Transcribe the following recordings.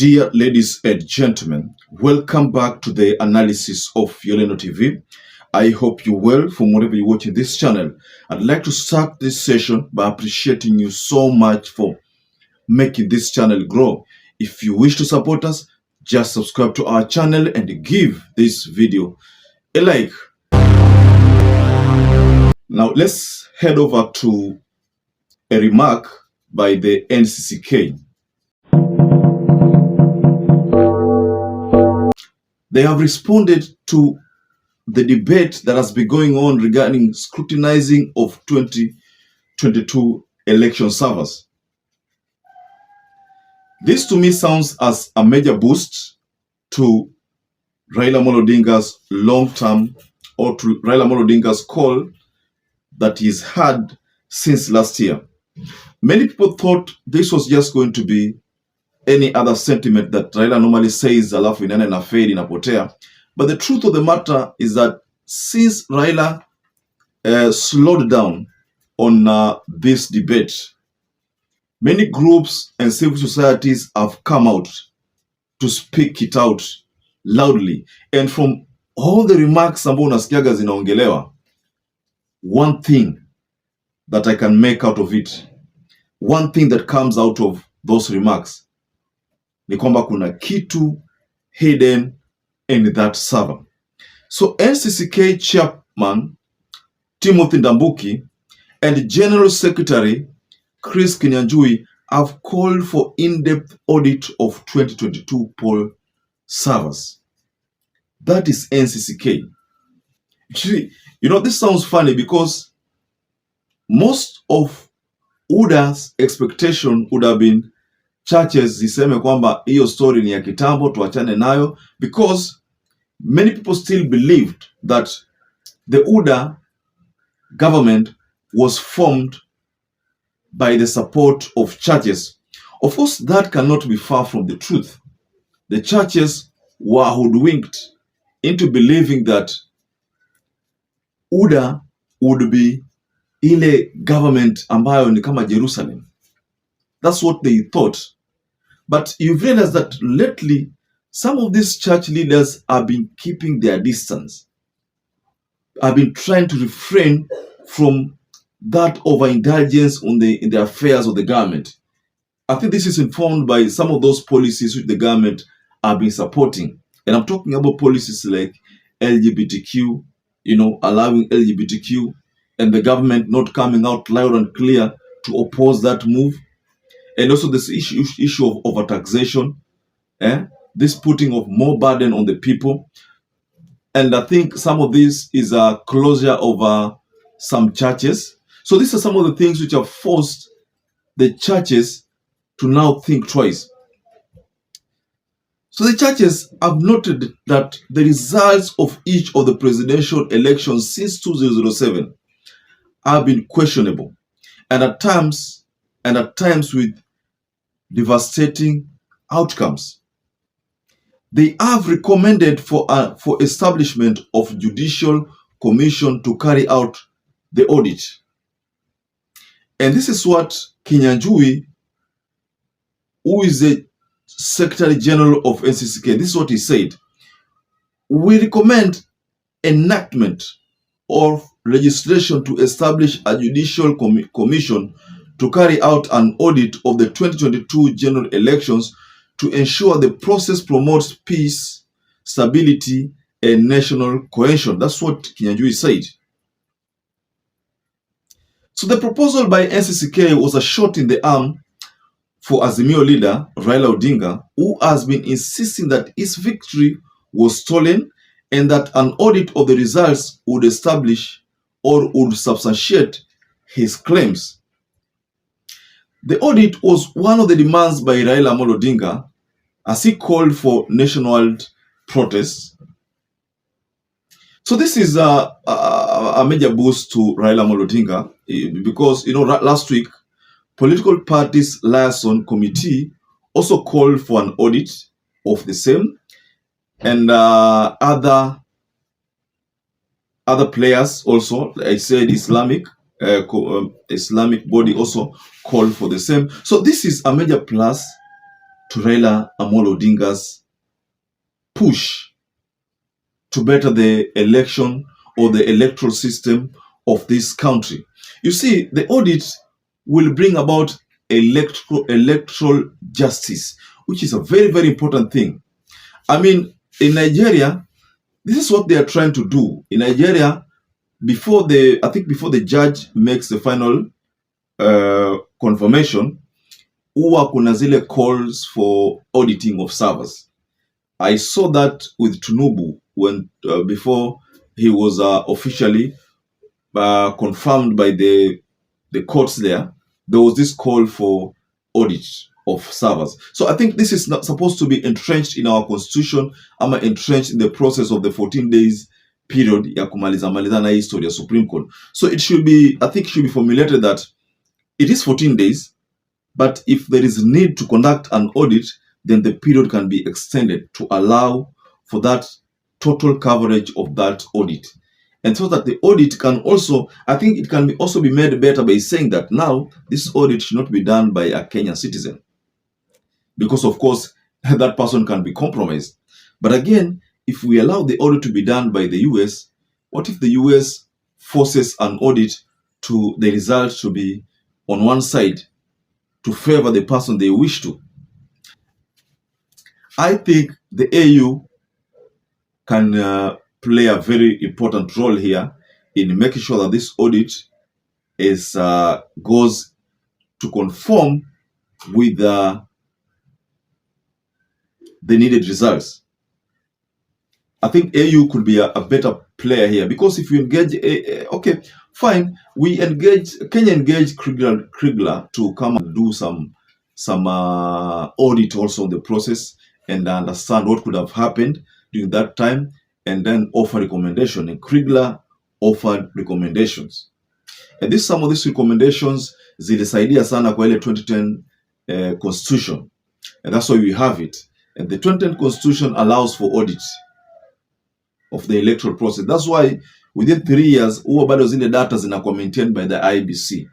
Dear ladies and gentlemen, welcome back to the analysis of YOLENO TV. I hope you're well from wherever you're watching this channel. I'd like to start this session by appreciating you so much for making this channel grow. If you wish to support us, just subscribe to our channel and give this video a like. Now let's head over to a remark by the NCCK. They have responded to the debate that has been going on regarding scrutinizing of 2022 election servers. This to me sounds as a major boost to Raila Amolo Odinga's long-term, or to Raila Amolo Odinga's call that he's had since last year. Many people thought this was just going to be any other sentiment that Raila normally says, alafu inene na fade inapotea. But the truth of the matter is that since Raila slowed down on this debate, many groups and civil societies have come out to speak it out loudly. And from all the remarks ambao unasikiaga zinaongelewa, one thing that I can make out of it, one thing that comes out of those remarks, ni kwamba kuna kitu hidden in that server. So NCCK chairman Timothy Ndambuki and General Secretary Chris Kinyanjui have called for in-depth audit of 2022 poll servers. That is NCCK. You know, this sounds funny because most of UDA's expectation would have been churches ziseme kwamba hiyo story ni ya kitambo, tuachane nayo, because many people still believed that the UDA government was formed by the support of churches. Of course, that cannot be far from the truth. The churches were hoodwinked into believing that UDA would be ile government ambayo ni kama Jerusalem. That's what they thought. But you've realized that lately, some of these church leaders have been keeping their distance, have been trying to refrain from that overindulgence in the affairs of the government. I think this is informed by some of those policies which the government have been supporting. And I'm talking about policies like LGBTQ, allowing LGBTQ, and the government not coming out loud and clear to oppose that move. And also this issue of overtaxation, this putting of more burden on the people. And I think some of this is a closure of some churches. So these are some of the things which have forced the churches to now think twice. So the churches have noted that the results of each of the presidential elections since 2007 have been questionable, and at times with devastating outcomes. They have recommended for establishment of judicial commission to carry out the audit. And this is what Kinyanjui, who is the Secretary General of NCCK, this is what he said. We recommend enactment of legislation to establish a judicial commission to carry out an audit of the 2022 general elections to ensure the process promotes peace, stability, and national cohesion. That's what Kinyanjui said. So the proposal by NCCK was a shot in the arm for Azimio leader Raila Odinga, who has been insisting that his victory was stolen and that an audit of the results would establish or would substantiate his claims. The audit was one of the demands by Raila Amolo Odinga as he called for nationwide protests. So this is a major boost to Raila Amolo Odinga because, last week, Political Parties Liaison Committee also called for an audit of the same, and other players also, I said Islamic body also called for the same. So this is a major plus to Raila Amolo Odinga's push to better the election or the electoral system of this country. You see, the audit will bring about electoral justice, which is a very, very important thing. I mean, in Nigeria, this is what they are trying to do. In Nigeria, before the judge makes the final confirmation, huwa kuna zile calls for auditing of servers. I saw that with Tinubu when before he was officially confirmed by the courts there. There was this call for audit of servers. So I think this is not supposed to be entrenched in our constitution, ama entrenched in the process of the 14 days period ya kumaliza na history ya Supreme Court. So it should be, I think it should be formulated that it is 14 days, but if there is need to conduct an audit, then the period can be extended to allow for that total coverage of that audit. And so that the audit can also, I think it can also be made better by saying that now this audit should not be done by a Kenyan citizen. Because of course, that person can be compromised. But again, if we allow the audit to be done by the US, what if the US forces an audit to the results to be on one side to favor the person they wish to? I think the AU can play a very important role here in making sure that this audit is goes to conform with the needed results. I think AU could be a better player here, because if you engage, okay, fine, Kenya engaged Kriegler to come and do some audit also on the process and understand what could have happened during that time, and then offer recommendation. And Kriegler offered recommendations. And some of these recommendations zilisaidia sana kwa ile 2010 constitution. And that's why we have it. And the 2010 constitution allows for audit of the electoral process. That's why within 3 years, huwa bado zile data zinakuwa maintained by the IBC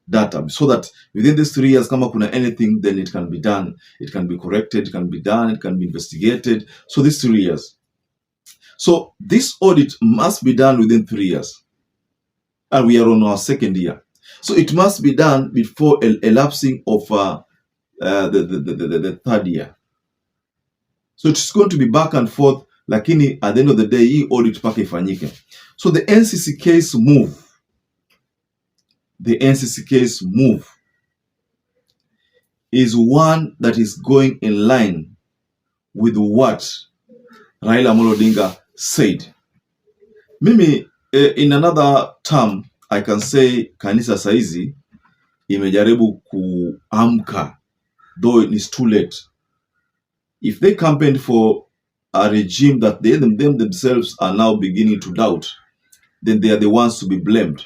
data, so that within these 3 years, kama kuna anything, then it can be done. It can be corrected, it can be done, it can be investigated. So these 3 years. So this audit must be done within 3 years. And we are on our 2nd year. So it must be done before elapsing of the 3rd year. So it's going to be back and forth, lakini at the end of the day, hii audit paka ifanyike. So the NCC case move is one that is going in line with what Raila Amolo Odinga said. Mimi, in another term, I can say kanisa saizi imejaribu kuamka, though it is too late. If they campaigned for a regime that they themselves are now beginning to doubt, then they are the ones to be blamed.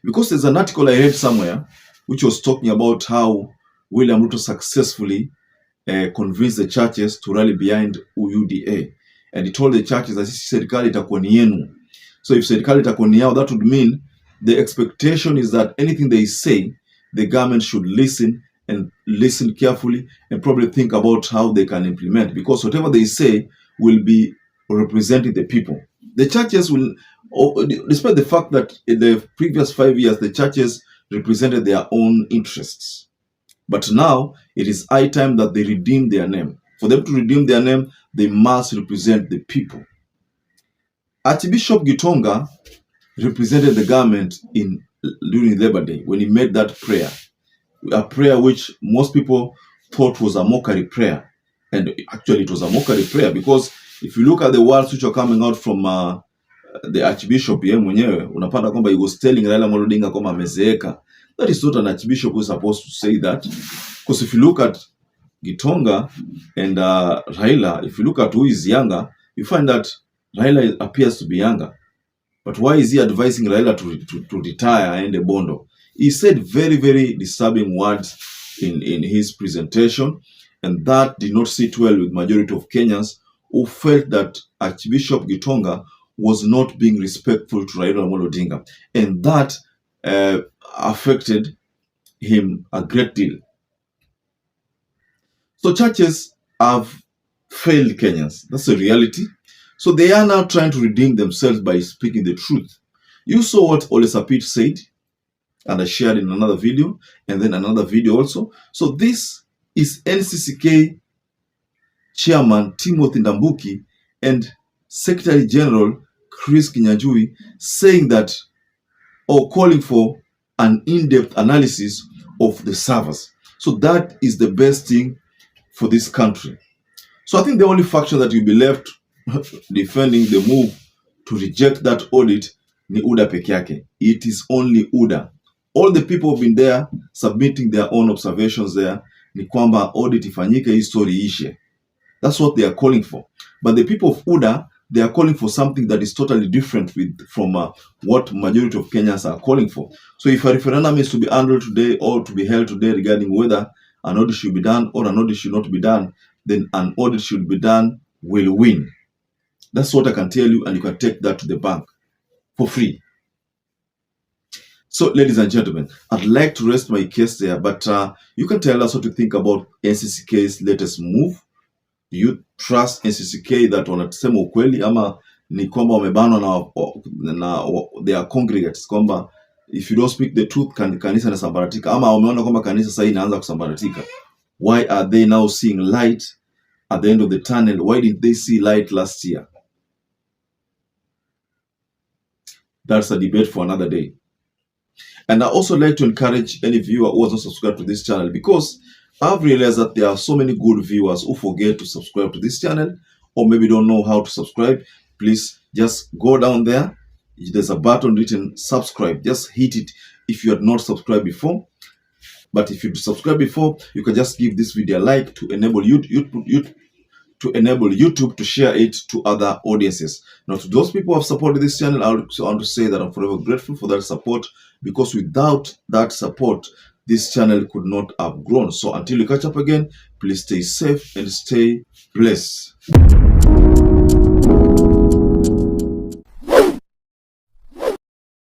Because there's an article I read somewhere which was talking about how William Ruto successfully convinced the churches to rally behind UDA. And he told the churches that serikali itakuwa ni yenu. So if serikali itakuwa ni yao, that would mean the expectation is that anything they say, the government should listen carefully and probably think about how they can implement, because whatever they say will be representing the people. The churches will, despite the fact that in the previous 5 years, the churches represented their own interests. But now it is high time that they redeem their name. For them to redeem their name, they must represent the people. Archbishop Gitonga represented the government during Labor Day when he made that prayer. A prayer which most people thought was a mockery prayer. And actually it was a mockery prayer, because if you look at the words which are coming out from the Archbishop mwenyewe, unapata kwamba he was telling Raila Amolo Odinga kwamba amezeeka. That is not an archbishop who is supposed to say that. Because if you look at Gitonga and Raila, if you look at who is younger, you find that Raila appears to be younger. But why is he advising Raila to retire and bondo? He said very, very disturbing words in his presentation, and that did not sit well with majority of Kenyans who felt that Archbishop Gitonga was not being respectful to Raila Amolo Odinga, and that affected him a great deal. So churches have failed Kenyans. That's a reality. So they are now trying to redeem themselves by speaking the truth. You saw what Ole Sapit said, and I shared in another video, and then another video also. So this is NCCK Chairman Timothy Ndambuki and Secretary General Chris Kinyanjui saying that, or calling for an in-depth analysis of the servers. So that is the best thing for this country. So I think the only faction that will be left defending the move to reject that audit ni UDA peke yake. It is only UDA. All the people have been there submitting their own observations there. Ni kwamba audit ifanyike, hii story ishe. That's what they are calling for. But the people of UDA, they are calling for something that is totally different from what majority of Kenyans are calling for. So if a referendum is to be handled today or to be held today regarding whether an audit should be done or an audit should not be done, then an audit should be done will win. That's what I can tell you, and you can take that to the bank for free. So, ladies and gentlemen, I'd like to rest my case there, but you can tell us what you think about NCCK's latest move. Do you trust NCCK that wanasema ukweli, ama ni kwamba wamebanwa na their congregates, kwamba if you don't speak the truth kanisa inasambaratika, ama wameona kwamba kanisa sasa inaanza kusambaratika? Why are they now seeing light at the end of the tunnel? Why did they see light last year? That's a debate for another day. And I also like to encourage any viewer who has not subscribed to this channel, because I've realized that there are so many good viewers who forget to subscribe to this channel, or maybe don't know how to subscribe. Please just go down there. There's a button written subscribe. Just hit it if you had not subscribed before. But if you subscribe before, you can just give this video a like to enable YouTube to share it to other audiences. Now, to those people who have supported this channel, I want to say that I'm forever grateful for that support, because without that support, this channel could not have grown. So until we catch up again, please stay safe and stay blessed.